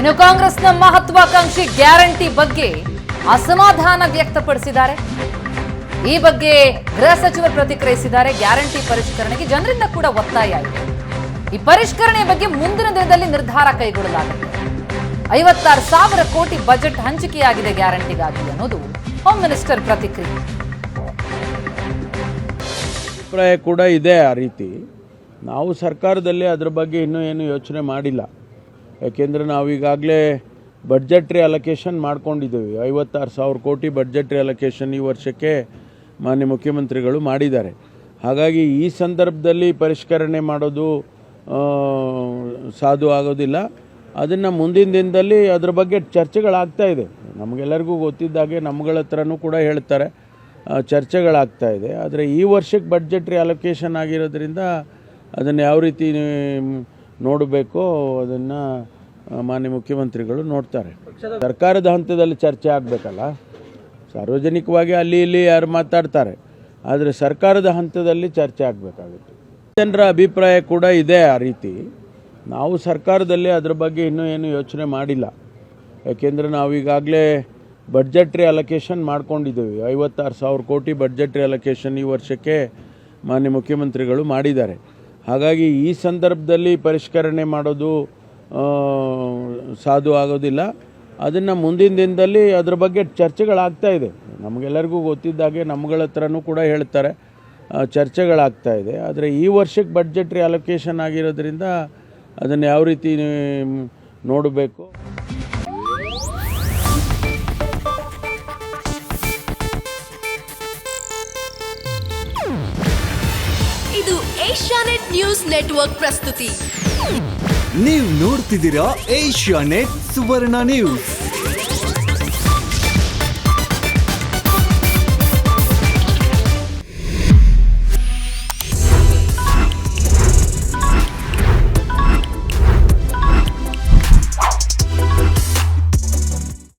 ಇನ್ನು ಕಾಂಗ್ರೆಸ್ನ ಮಹತ್ವಾಕಾಂಕ್ಷಿ ಗ್ಯಾರಂಟಿ ಬಗ್ಗೆ ಅಸಮಾಧಾನ ವ್ಯಕ್ತಪಡಿಸಿದ್ದಾರೆ. ಈ ಬಗ್ಗೆ ಗೃಹ ಸಚಿವರು ಪ್ರತಿಕ್ರಿಯಿಸಿದ್ದಾರೆ. ಗ್ಯಾರಂಟಿ ಪರಿಷ್ಕರಣೆಗೆ ಜನರಿಂದ ಕೂಡ ಒತ್ತಾಯ ಇದೆ. ಈ ಪರಿಷ್ಕರಣೆ ಬಗ್ಗೆ ಮುಂದಿನ ದಿನದಲ್ಲಿ ನಿರ್ಧಾರ ಕೈಗೊಳ್ಳಲಾಗುತ್ತೆ. 56,000 ಕೋಟಿ ಬಜೆಟ್ ಹಂಚಿಕೆಯಾಗಿದೆ ಗ್ಯಾರಂಟಿಗಾಗಿ ಅನ್ನೋದು ಹೋಮ್ ಮಿನಿಸ್ಟರ್ ಪ್ರತಿಕ್ರಿಯೆ. ಅಭಿಪ್ರಾಯ ಕೂಡ ಇದೆ. ಆ ರೀತಿ ನಾವು ಸರ್ಕಾರದಲ್ಲಿ ಅದರ ಬಗ್ಗೆ ಇನ್ನೂ ಏನು ಯೋಚನೆ ಮಾಡಿಲ್ಲ. ಯಾಕೆಂದರೆ ನಾವು ಈಗಾಗಲೇ ಬಡ್ಜೆಟ್ರಿ ಅಲೊಕೇಶನ್ ಮಾಡ್ಕೊಂಡಿದ್ದೇವೆ. 56,000 ಕೋಟಿ ಬಡ್ಜೆಟ್ರಿ ಅಲೊಕೇಶನ್ ಈ ವರ್ಷಕ್ಕೆ ಮಾನ್ಯ ಮುಖ್ಯಮಂತ್ರಿಗಳು ಮಾಡಿದ್ದಾರೆ. ಹಾಗಾಗಿ ಈ ಸಂದರ್ಭದಲ್ಲಿ ಪರಿಷ್ಕರಣೆ ಮಾಡೋದು ಸಾಧು ಆಗೋದಿಲ್ಲ. ಅದನ್ನು ಮುಂದಿನ ದಿನದಲ್ಲಿ ಅದರ ಬಗ್ಗೆ ಚರ್ಚೆಗಳಾಗ್ತಾ ಇದೆ. ನಮಗೆಲ್ಲರಿಗೂ ಗೊತ್ತಿದ್ದಾಗೆ ನಮ್ಗಳ ಹತ್ರನೂ ಕೂಡ ಹೇಳ್ತಾರೆ, ಚರ್ಚೆಗಳಾಗ್ತಾ ಇದೆ. ಆದರೆ ಈ ವರ್ಷಕ್ಕೆ ಬಡ್ಜೆಟ್ರಿ ಅಲೊಕೇಶನ್ ಆಗಿರೋದ್ರಿಂದ ಅದನ್ನು ಯಾವ ರೀತಿ ನೋಡಬೇಕೋ ಅದನ್ನು ಮಾನ್ಯ ಮುಖ್ಯಮಂತ್ರಿಗಳು ನೋಡ್ತಾರೆ. ಸರ್ಕಾರದ ಹಂತದಲ್ಲಿ ಚರ್ಚೆ ಆಗಬೇಕಲ್ಲ. ಸಾರ್ವಜನಿಕವಾಗಿ ಅಲ್ಲಿ ಇಲ್ಲಿ ಯಾರು ಮಾತಾಡ್ತಾರೆ, ಆದರೆ ಸರ್ಕಾರದ ಹಂತದಲ್ಲಿ ಚರ್ಚೆ ಆಗಬೇಕಾಗುತ್ತೆ. ಜನರ ಅಭಿಪ್ರಾಯ ಕೂಡ ಇದೆ. ಆ ರೀತಿ ನಾವು ಸರ್ಕಾರದಲ್ಲಿ ಅದರ ಬಗ್ಗೆ ಇನ್ನೂ ಏನು ಯೋಚನೆ ಮಾಡಿಲ್ಲ. ಯಾಕೆಂದರೆ ನಾವು ಈಗಾಗಲೇ ಬಡ್ಜೆಟ್ರಿ ಅಲೊಕೇಶನ್ ಮಾಡ್ಕೊಂಡಿದ್ದೇವೆ. 56,000 ಕೋಟಿ ಬಡ್ಜೆಟ್ರಿ ಅಲೊಕೇಶನ್ ಈ ವರ್ಷಕ್ಕೆ ಮಾನ್ಯ ಮುಖ್ಯಮಂತ್ರಿಗಳು ಮಾಡಿದ್ದಾರೆ. ಹಾಗಾಗಿ ಈ ಸಂದರ್ಭದಲ್ಲಿ ಪರಿಷ್ಕರಣೆ ಮಾಡೋದು ಸಾಧು ಆಗೋದಿಲ್ಲ. ಅದನ್ನು ಮುಂದಿನ ದಿನದಲ್ಲಿ ಅದರ ಬಗ್ಗೆ ಚರ್ಚೆಗಳಾಗ್ತಾ ಇದೆ. ನಮಗೆಲ್ಲರಿಗೂ ಗೊತ್ತಿದ್ದಾಗೆ ನಮ್ಗಳ ಹತ್ರನೂ ಕೂಡ ಹೇಳ್ತಾರೆ, ಚರ್ಚೆಗಳಾಗ್ತಾ ಇದೆ. ಆದರೆ ಈ ವರ್ಷಕ್ಕೆ ಬಡ್ಜೆಟ್ರಿ ಅಲೊಕೇಶನ್ ಆಗಿರೋದ್ರಿಂದ ಅದನ್ನು ಯಾವ ರೀತಿ ನೋಡಬೇಕು. ಇದು ಏಷ್ಯಾನೆಟ್ ನ್ಯೂಸ್ ನೆಟ್ವರ್ಕ್ ಪ್ರಸ್ತುತಿ. ನೀವು ನೋಡ್ತಿದ್ದೀರಾ ಏಷ್ಯಾನೆಟ್ ಸುವರ್ಣ ನ್ಯೂಸ್.